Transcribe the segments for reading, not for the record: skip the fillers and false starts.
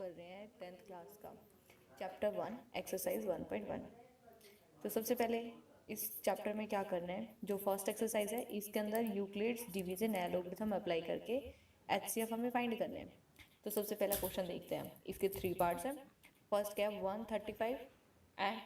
कर रहे हैं 10th क्लास का चैप्टर 1 एक्सरसाइज 1.1। तो सबसे पहले इस चैप्टर में क्या करना है, जो फर्स्ट एक्सरसाइज है इसके अंदर यूक्लिड्स डिवीजन एलोगरिथम अप्लाई करके एचसीएफ हमें फाइंड करना है। तो सबसे पहला क्वेश्चन देखते हैं, इसके 3 पार्ट्स हैं। फर्स्ट क्या है 135 एंड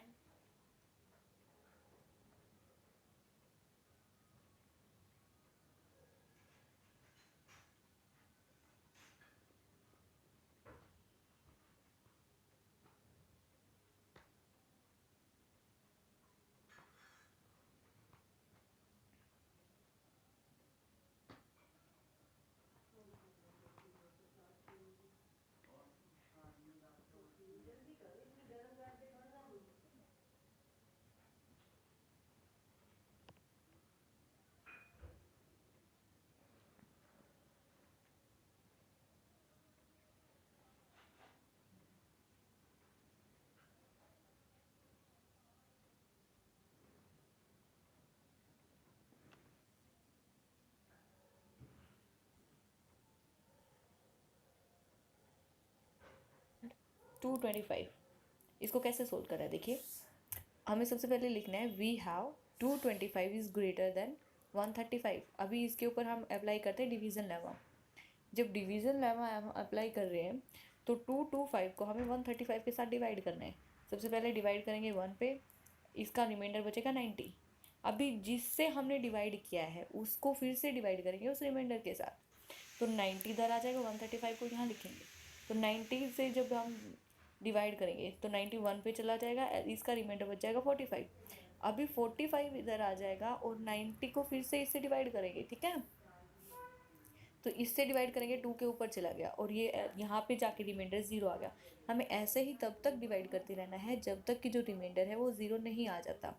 225। इसको कैसे सोल्व करना है, देखिए हमें सबसे पहले लिखना है we have 225 is greater than 135। अभी इसके ऊपर हम अप्लाई करते हैं डिवीज़न लेमा। जब डिवीज़न लेमा हम अप्लाई कर रहे हैं तो 225 को हमें 135 के साथ डिवाइड करना है। सबसे पहले डिवाइड करेंगे 1 पे, इसका रिमाइंडर बचेगा 90। अभी जिससे हमने डिवाइड किया है उसको फिर से डिवाइड करेंगे उस रिमाइंडर के साथ, तो 90 इधर आ जाएगा, 135 को यहाँ लिखेंगे। तो 90 से जब हम डिवाइड करेंगे तो 91 पे चला जाएगा, इसका रिमाइंडर बच जाएगा 45। अभी 45 इधर आ जाएगा और 90 को फिर से इससे डिवाइड करेंगे, ठीक है। तो इससे डिवाइड करेंगे 2 के ऊपर चला गया और ये यहाँ पे जाके रिमाइंडर 0 आ गया। हमें ऐसे ही तब तक डिवाइड करते रहना है जब तक कि जो रिमाइंडर है वो 0 नहीं आ जाता,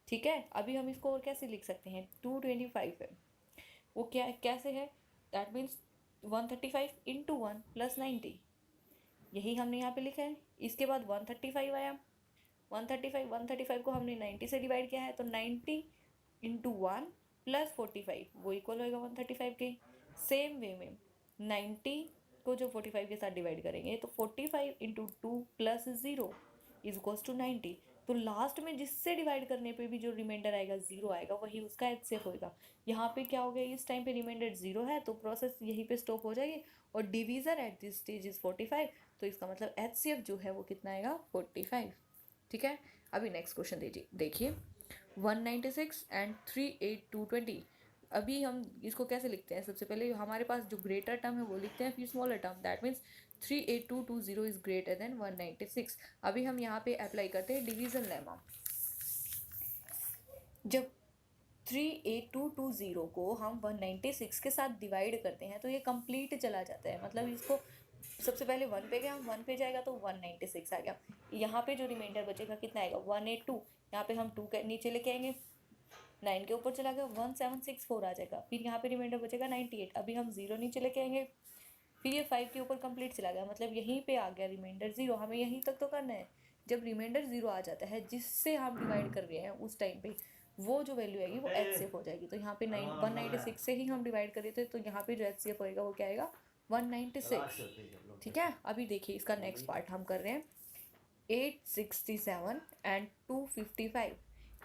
ठीक है। अभी हम इसको और कैसे लिख सकते हैं, 225 है वो क्या कैसे है, दैट मीन्स 135 इंटू 1 प्लस 90, यही हमने यहाँ पे लिखा है। इसके बाद 135 आया, 135 को हमने 90 से डिवाइड किया है, तो 90 इंटू 1 प्लस 45 वो इक्वल होएगा 135 के। सेम वे में 90 को जो 45 के साथ डिवाइड करेंगे तो 45 into 2 plus 0 is equals to 90। तो लास्ट में जिससे डिवाइड करने पे भी जो रिमाइंडर आएगा 0 आएगा वही उसका एचसीएफ होएगा। यहाँ पे क्या हो गया, इस टाइम पे रिमाइंडर 0 है तो प्रोसेस यहीं पे स्टॉप हो जाएगी और division at this stage is 45, तो इसका मतलब एचसीएफ जो है वो कितना आएगा 45, ठीक है। अभी नेक्स्ट क्वेश्चन देखिए 196 एंड 38220। अभी हम इसको कैसे लिखते हैं, सबसे पहले हमारे पास जो ग्रेटर टर्म है वो लिखते हैं, फिर smaller term, that means 38220 is greater then 196। अभी हम यहाँ पे अप्लाई करते हैं डिवीजन लेमा। जब 38220 को हम 196 के साथ डिवाइड करते हैं तो ये कंप्लीट चला जाता है, मतलब इसको सबसे पहले 1 पे गया, 1 पे जाएगा तो 196 आ गया। यहाँ पे जो रिमाइंडर बचेगा कितना आएगा 182, यहाँ पे हम 2 के नीचे लेके आएंगे, 9 के ऊपर चला गया 1764 आ जाएगा, फिर यहाँ पे रिमाइंडर बचेगा 98। अभी हम 0 नीचे लेके आएंगे, फिर ये 5 के ऊपर कंप्लीट चला गया, मतलब यहीं पे आ गया रिमाइंडर 0। हमें यहीं तक तो करना है। जब रिमाइंडर 0 आ जाता है जिससे हम डिवाइड कर रहे हैं उस टाइम पे वो जो वैल्यू आएगी वो एच सी एफ हो जाएगी। तो यहाँ पे 196 से ही हम डिवाइड कर रहे थे, तो यहाँ पे जो एच सी एफ होएगा वो क्या आएगा 196, ठीक है। अभी देखिए इसका नेक्स्ट पार्ट हम कर रहे हैं 867 एंड 255।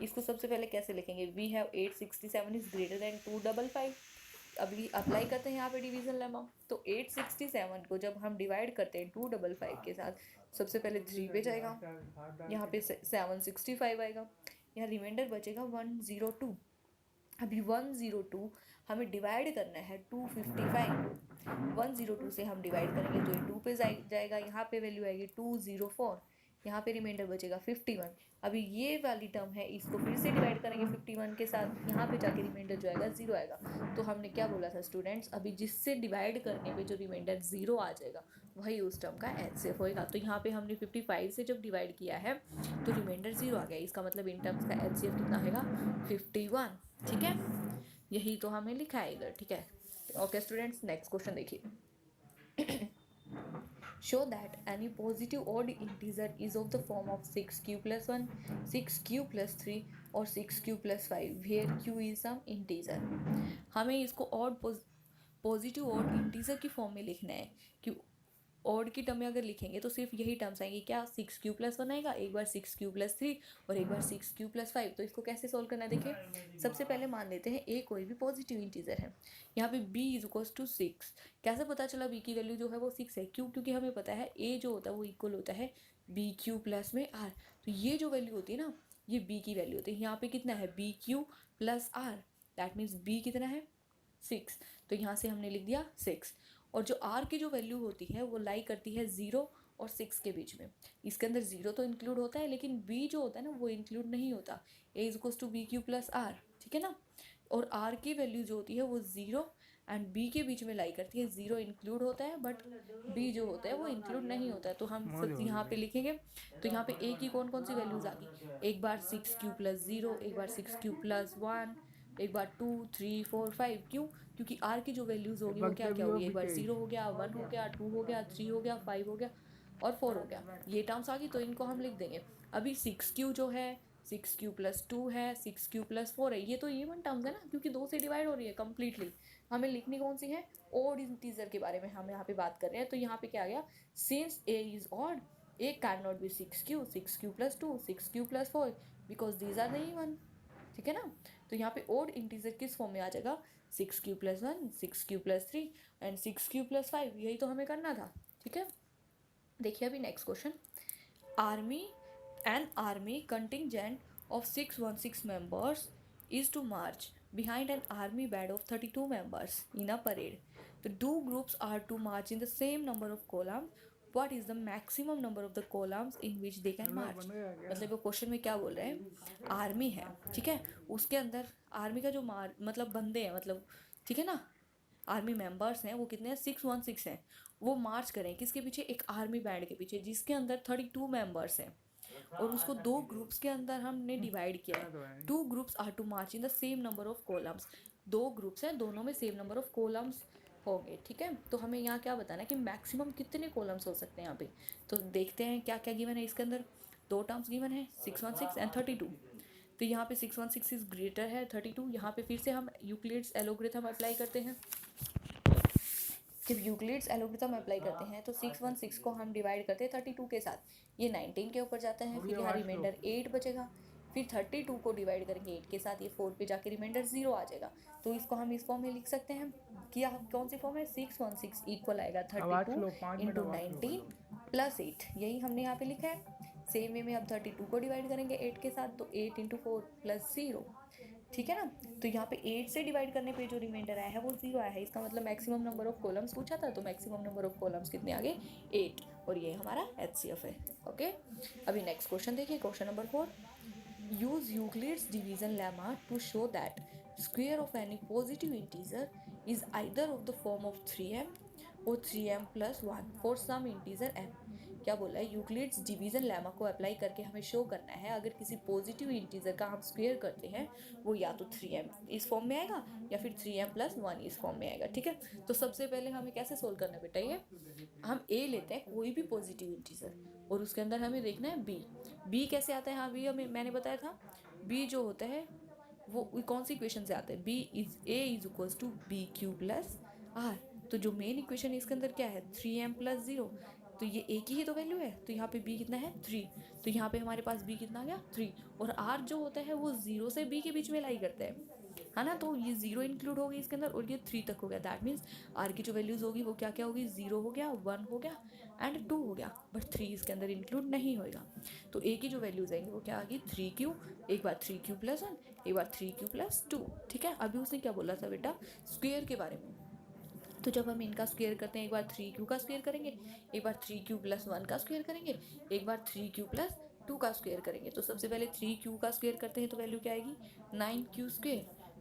इसको सबसे पहले कैसे लिखेंगे, we have 867 is greater than 255। अभी अप्लाई करते हैं यहाँ पे डिवीजन लेमा। तो 867 को जब हम डिवाइड करते हैं 255 के साथ, सबसे पहले 3 पे जाएगा, यहाँ पे 765 आएगा, यहाँ रिमाइंडर बचेगा 102। अभी 102 हमें डिवाइड करना है 255, 102 से हम डिवाइड करेंगे तो ये 2 पे जाएगा, यहाँ पे वैल्यू आएगी 204, यहाँ पे रिमाइंडर बचेगा 51। अभी ये वाली टर्म है इसको फिर से डिवाइड करेंगे 51 के साथ, यहाँ पे जाके रिमाइंडर जो आएगा 0 आएगा। तो हमने क्या बोला था स्टूडेंट्स, अभी जिससे डिवाइड करने पे जो रिमाइंडर 0 आ जाएगा वही उस टर्म का एचसीएफ होएगा। तो यहाँ पे हमने 55 से जब डिवाइड किया है तो रिमाइंडर 0 आ गया, इसका मतलब इन टर्म्स का एचसीएफ कितना होगा 51, ठीक है। यही तो हमें लिखा है इधर, ठीक है। ओके स्टूडेंट्स, नेक्स्ट क्वेश्चन देखिए show that any positive odd integer is of the form of 6q plus 1, 6q plus 3 और 6q plus 5 where q is some integer। हमें इसको ऑड पॉजिटिव ऑड इंटीजर की फॉर्म में लिखना है कि odd की टर्म में अगर लिखेंगे तो सिर्फ यही टर्म्स आएंगे, क्या 6q+1 आएगा, एक बार 6q+3 और एक बार 6q+5। तो इसको कैसे सोल्व करना है, देखिए सबसे पहले मान लेते हैं a कोई भी पॉजिटिव इंटीजर है। यहाँ पे b = 6। कैसे पता चला b की वैल्यू जो है वो 6 है, क्यों, क्योंकि हमें पता है a जो होता है वो इक्वल होता है bq प्लस में r। तो ये जो वैल्यू होती है ना, ये b की वैल्यू होती है। यहाँ पे कितना है, bq plus r, that means b कितना है 6। तो यहाँ से हमने लिख दिया 6। और जो r की जो वैल्यू होती है वो लाई करती है 0 और 6 के बीच में। इसके अंदर 0 तो इंक्लूड होता है, लेकिन b जो होता है ना वो इंक्लूड नहीं होता। a = bq प्लस r, ठीक है ना। और r की वैल्यू जो होती है वो 0 एंड b के बीच में लाई करती है। 0 इंक्लूड होता है बट b जो होता है वो इंक्लूड नहीं होता है। तो हम सब यहाँ पे लिखेंगे। तो यहाँ पे a की कौन कौन सी वैल्यूज आ गई, एक बार 6q+0, एक बार 6q+1, एक बार 2 3 4 5। क्यों, क्योंकि r की जो वैल्यूज होगी वो क्या क्या होगी, एक बार 0 हो गया, 1 हो गया, 2 हो गया, 3 हो गया, 5 हो गया और 4 हो गया। ये टर्म्स आ गई, तो इनको हम लिख देंगे। अभी 6q जो है 6q+2 है, 6q+4 है, ये तो इवन टर्म्स है ना, क्योंकि 2 से डिवाइड हो रही है कम्प्लीटली। हमें लिखनी कौन सी है, ऑड इंटीजर के बारे में हम यहाँ पे बात कर रहे हैं। तो यहाँ पे क्या आ गया, since a is odd, a can not be 6q, 6q+2, 6q+4 because these are the even, ठीक है ना। तो यहाँ पे ओड इंटीजर किस फॉर्म में आ जाएगा, 6q+1, 6q+3 एंड 6q+5। यही तो हमें करना था, ठीक है। देखिए अभी next question, army contingent of 616 members is to march behind an army band of 32 members in a parade. The two groups are to march in the same number of columns. What is the maximum number of the columns in which they can march? मतलब वो question में क्या बोल रहे हैं, army है, ठीक है, उसके अंदर आर्मी का जो मतलब बंदे हैं, मतलब ठीक है ना, आर्मी मेंबर्स हैं वो कितने हैं, 616 हैं। वो मार्च करें किसके पीछे, एक आर्मी बैंड के पीछे जिसके अंदर 32 मेंबर्स हैं। और उसको दो ग्रुप्स के अंदर हमने डिवाइड किया है। 2 groups are to march in the same number of columns. 2 groups हैं, दोनों में सेम नंबर ऑफ कॉलम्स होंगे, ठीक है। तो हमें यहाँ क्या बताना है कि मैक्सिमम कितने कॉलम्स हो सकते हैं यहाँ पे। तो देखते हैं क्या क्या गिवन है इसके अंदर। 2 टर्म्स गिवन है, 616 एंड 32। तो यहाँ पे 616 इज ग्रेटर है 32। यहाँ पे फिर से हम यूक्लिड्स एलोग्रिथम अप्लाई करते हैं। जब यूक्लिड्स एलोग्रिथम अप्लाई करते हैं तो 616 को हम डिवाइड करते हैं 32 के साथ, ये 19 के ऊपर जाता है, फिर यहाँ रिमाइंडर 8 बचेगा। फिर 32 को डिवाइड करेंगे 8 के साथ, ये 4 पे जाके रिमाइंडर 0 आ जाएगा। तो इसको हम इस फॉर्म में लिख सकते हैं कि कौन सी फॉर्म है, 616 इक्वल आएगा 32 इंटू 19 प्लस 8। यही हमने यहाँ पे लिखा है। सेम वे में अब 32 को डिवाइड करेंगे 8 के साथ, तो 8 इंटू 4 प्लस 0, ठीक है ना। तो यहाँ पे 8 से डिवाइड करने पे जो रिमाइंडर आया है वो 0 आया है। इसका मतलब मैक्सिमम नंबर ऑफ कॉलम्स पूछा था, तो मैक्सिमम नंबर ऑफ कॉलम्स कितने आ गए, 8। और ये हमारा HCF है, ओके। अभी नेक्स्ट क्वेश्चन देखिए, question number 4, use Euclid's division lemma to show that square of any positive integer is either of the form of 3m और 3m+1 for some integer m। क्या बोला है, यूक्लिड्स डिवीजन लेमा को apply करके हमें show करना है अगर किसी पॉजिटिव इंटीजर का हम स्क्वायर करते हैं वो या तो 3m इस फॉर्म में आएगा या फिर 3m+1 इस फॉर्म में आएगा, ठीक है। तो सबसे पहले हमें कैसे सोल्व करना है बेटा, ये हम a लेते हैं कोई भी पॉजिटिव इंटीजर और उसके अंदर हमें देखना है b कैसे आता है। हाँ b हमें मैंने बताया था, b जो होता है वो कौन सी इक्वेशन से आता है, a=bq+r। तो जो मेन इक्वेशन इसके अंदर क्या है, 3m+0। तो ये a की ही तो वैल्यू है, तो यहाँ पे b कितना है 3। तो यहाँ पे हमारे पास b कितना आ गया 3। और r जो होता है वो 0 से b के बीच में लाई करता है ना। तो ये 0 इंक्लूड होगी इसके अंदर और ये 3 तक हो गया। दैट मीन्स r की जो वैल्यूज होगी वो क्या क्या होगी, 0 हो गया, 1 हो गया एंड 2 हो गया, बट 3 इसके अंदर इंक्लूड नहीं होएगा। तो a की जो वैल्यूज आएंगी वो क्या आ गई 3q, एक बार 3q+1, एक बार 3q+2, ठीक है। अभी उसने क्या बोला था बेटा, स्क्वेयर के बारे में। तो जब हम इनका स्क्वायर करते हैं, एक बार 3q का स्क्वायर करेंगे, एक बार 3q+1 का स्क्वायर करेंगे, एक बार 3q+2 का स्क्वायर करेंगे। तो सबसे पहले 3q का स्क्वायर करते हैं तो वैल्यू क्या आएगी 9q²।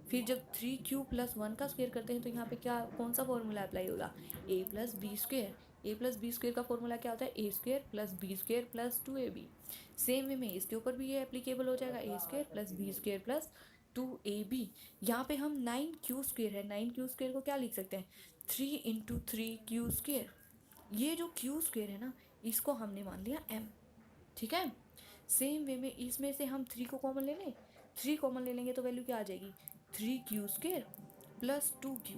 फिर जब 3q+1 का स्क्वायर करते हैं तो यहाँ पे क्या कौन सा फॉर्मूला अप्लाई होगा, a+b²। a+b² का फॉर्मूला क्या होता है, a² + b² + 2ab। Same way में इसके ऊपर भी ये एप्लीकेबल हो जाएगा, a² + b² + 2ab। यहाँ पे हम 9q² है, 9q² को क्या लिख सकते हैं 3 × 3q²। ये जो q² है ना इसको हमने मान लिया m, ठीक है। सेम वे में इसमें से हम 3 को कॉमन ले लें, 3 कॉमन ले लेंगे तो वैल्यू क्या आ जाएगी 3q² + 2q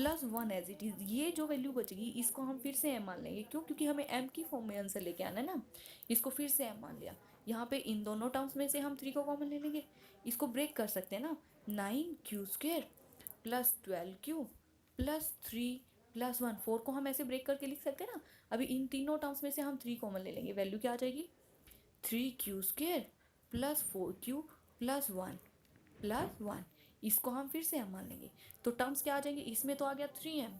plus 1 as it is. ये जो वैल्यू बचेगी इसको हम फिर से m मान लेंगे, क्यों? क्योंकि हमें m की फॉर्म में आंसर लेके आना है ना। इसको फिर से m मान लिया। यहाँ पे इन दोनों टर्म्स में से हम 3 को कॉमन ले लेंगे। इसको ब्रेक कर सकते हैं ना, 9q² plus 12q plus 3 plus 1, 4 को हम ऐसे ब्रेक करके लिख सकते हैं ना। अभी इन तीनों टर्म्स में से हम 3 कॉमन ले लेंगे, वैल्यू क्या आ जाएगी? 3q² plus 4q plus 1 plus 1। इसको हम फिर से m मान लेंगे, तो टर्म्स क्या आ जाएंगे? इसमें तो आ गया 3m,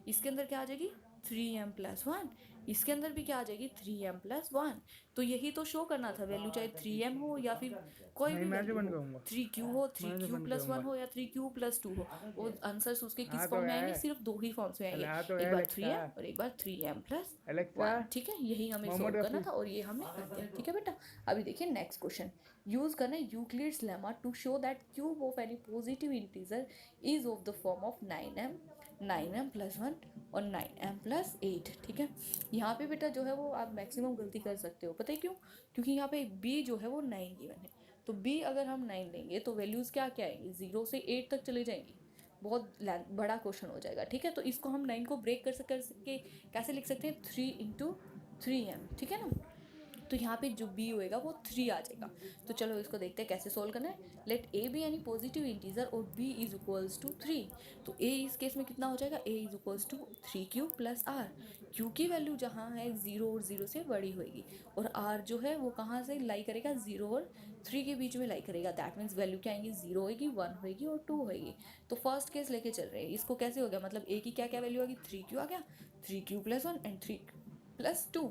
इसके अंदर क्या आ जाएगी? 3m प्लस 1, इसके अंदर भी क्या आ जाएगी? 3m plus 1। तो यही तो शो करना था, वैल्यू चाहे 3m हो या फिर कोई भी वैल्यू हो, 3q हो, 3q प्लस 1 हो या 3q प्लस 2 हो, वो आंसर्स उसके किस फॉर्म में आएंगे? सिर्फ 2 ही फॉर्म्स में आएंगे, एक बार 3m और एक बार 3m प्लस 1। ठीक है, यही हमें सॉल्व करना था और ये हमने कर दिया। ठीक है बेटा, अभी देखिए नेक्स्ट क्वेश्चन। यूज करना Euclid's lemma to show that cube of any positive integer is of the form of 9m, 9m plus 1 और 9m प्लस 8। ठीक है, यहाँ पे बेटा जो है वो आप मैक्सिमम गलती कर सकते हो, पता है क्यों? क्योंकि यहाँ पे b जो है वो 9 गिवन है, तो b अगर हम 9 लेंगे तो वैल्यूज़ क्या क्या आएंगी? 0 से 8 तक चले जाएंगी, बहुत बड़ा क्वेश्चन हो जाएगा। ठीक है, तो इसको हम 9 को ब्रेक कर सके कैसे लिख सकते हैं? 3 × 3m। ठीक है ना, तो यहाँ पे जो b होएगा वो 3 आ जाएगा। तो चलो इसको देखते हैं कैसे सोल्व करना है। Let a be any positive integer और b इज इक्वल्स टू 3। तो a इस केस में कितना हो जाएगा? a is equals to 3q plus r। q की वैल्यू जहाँ है 0 और 0 से बड़ी होएगी, और r जो है वो कहाँ से लाई करेगा? 0 और 3 के बीच में लाई करेगा। दैट मीन्स वैल्यू क्या आएंगी? 0 होएगी, 1 होएगी और 2 होएगी। तो फर्स्ट केस लेके चल रहे हैं, इसको कैसे हो गया? मतलब a की क्या क्या वैल्यू आ गई? 3q आ गया, 3q प्लस 1 एंड 3 प्लस 2।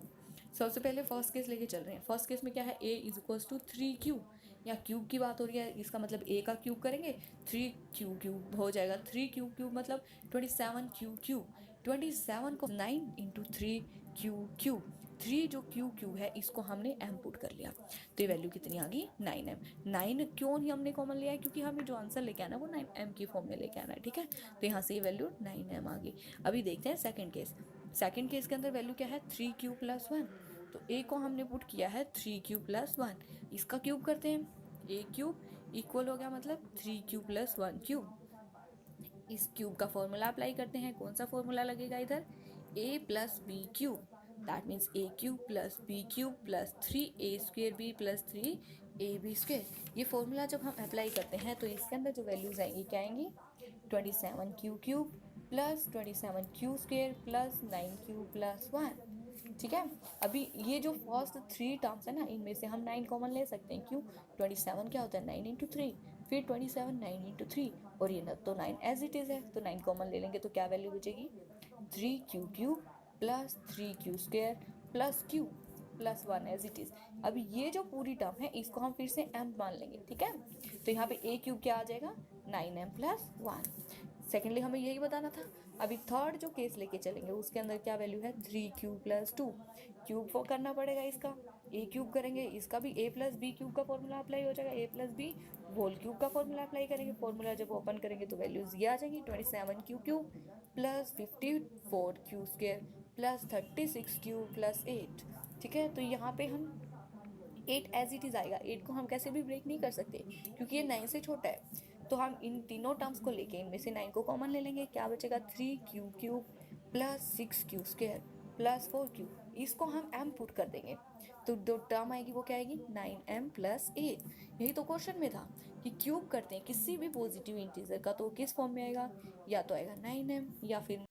सबसे पहले फर्स्ट केस लेके चल रहे हैं। फर्स्ट केस में क्या है? a is equals to 3q, या क्यूब की बात हो रही है, इसका मतलब a का क्यूब करेंगे 3q क्यूब हो जाएगा। 3q क्यूब मतलब 27q क्यूब, 27 को 9 इंटू 3q क्यूब। 3 जो q क्यूब है इसको हमने m पुट कर लिया, तो ये वैल्यू कितनी आ गई? 9m। 9 क्यों ही हमने कॉमन लिया है? क्योंकि हमें जो आंसर लेके आना है वो 9m की फॉर्म में लेके आना है। ठीक है, तो यहाँ से ये वैल्यू 9m आ गई। अभी देखते हैं सेकेंड केस। सेकेंड केस के अंदर वैल्यू क्या है? 3q plus 1। तो a को हमने पुट किया है 3q प्लस 1, इसका क्यूब करते हैं, a क्यूब इक्वल हो गया मतलब 3q प्लस 1 क्यूब। इस क्यूब का फॉर्मूला अप्लाई करते हैं। कौन सा फॉर्मूला लगेगा इधर? a plus b cube, that means a cube plus b cube plus 3a² b plus 3ab²। ये फॉर्मूला जब हम अप्लाई करते हैं तो इसके अंदर जो वैल्यूज आएंगी क्या आएंगी? 27q cube plus 27q² plus 9q plus 1। ठीक है, अभी ये जो फर्स्ट 3 टर्म्स है ना, इनमें से हम 9 कॉमन ले सकते हैं। क्यों? 27 क्या होता है? 9 इंटू 3, फिर 27 9 इंटू 3, और ये ना तो 9 एज इट इज़ है, तो 9 कॉमन ले लेंगे तो क्या वैल्यू बचेगी? 3q cube plus 3q² plus q plus 1 as it is. अभी ये जो पूरी टर्म है इसको हम फिर से m मान लेंगे। ठीक है, तो यहाँ पे a क्यूब क्या आ जाएगा? 9m plus 1। सेकेंडली हमें यही बताना था। अभी थर्ड जो केस लेके चलेंगे उसके अंदर क्या वैल्यू है? 3q plus 2। क्यूब करना पड़ेगा इसका, a क्यूब करेंगे, इसका भी a प्लस बी क्यूब का फॉर्मूला अप्लाई हो जाएगा, a plus b whole cube का फॉर्मूला अप्लाई करेंगे। फॉर्मूला जब ओपन करेंगे तो वैल्यूज ये आ जाएंगी 27q cube plus 54q² plus 36q plus 8। ठीक है, तो यहाँ पे हम 8 एज इट इज़ आएगा। 8 को हम कैसे भी ब्रेक नहीं कर सकते क्योंकि ये 9 से छोटा है। तो हम इन तीनों टर्म्स को लेके इनमें से 9 को कॉमन ले लेंगे। क्या बचेगा? 3q cube plus 6q² plus 4q। इसको हम m पुट कर देंगे, तो जो टर्म आएगी वो क्या आएगी? 9m plus 8। यही तो क्वेश्चन में था कि क्यूब करते हैं किसी भी पॉजिटिव इंटीजर का तो किस फॉर्म में आएगा? या तो आएगा 9m या फिर